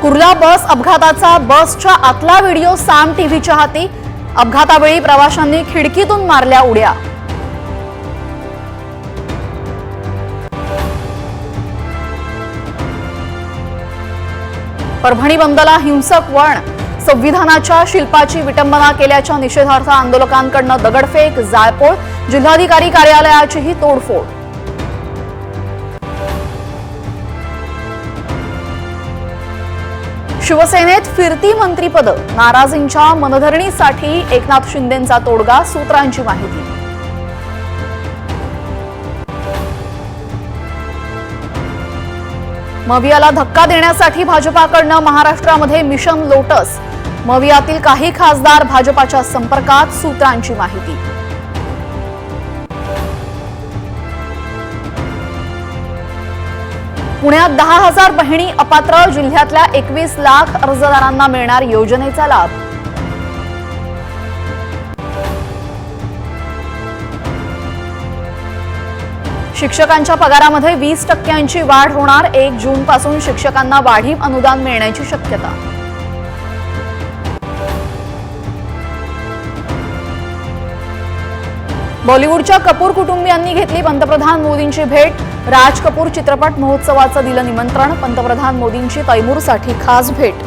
कुर्ला बस अपघाताचा बसच्या आतला व्हिडिओ साम टीव्हीच्या हाती। अपघातावेळी प्रवाशांनी खिडकीतून मारल्या उड्या। परभणी बंदला हिंसक वळण, संविधानाच्या शिल्पाची विटंबना केल्याच्या निषेधार्थ आंदोलकांकडून दगडफेक, जाळपोळ, जिल्हाधिकारी कार्यालयाचीही तोडफोड। शिवसेनेत फिरती मंत्रीपद, नाराजींच्या मनधरणीसाठी एकनाथ शिंदेंचा तोडगा, सूत्रांची माहिती। मवियाला धक्का देण्यासाठी भाजपाकडून महाराष्ट्रामध्ये मिशन लोटस, मवियातील काही खासदार भाजपाच्या संपर्कात, सूत्रांची माहिती। पुण्यात 10,000 बहिणी अपात्र, जिल्ह्यातल्या 21 लाख अर्जदारांना मिळणार योजनेचा लाभ। शिक्षकांच्या पगारामध्ये 20% वाढ होणार, 1 जून पासून शिक्षकांना वाढीव अनुदान मिळण्याची शक्यता। बॉलिवूडच्या कपूर कुटुंबियांनी घेतली पंतप्रधान मोदींची भेट, राज कपूर चित्रपट महोत्सवाचं दिलं निमंत्रण, पंतप्रधान मोदींची तैमूरसाठी खास भेट।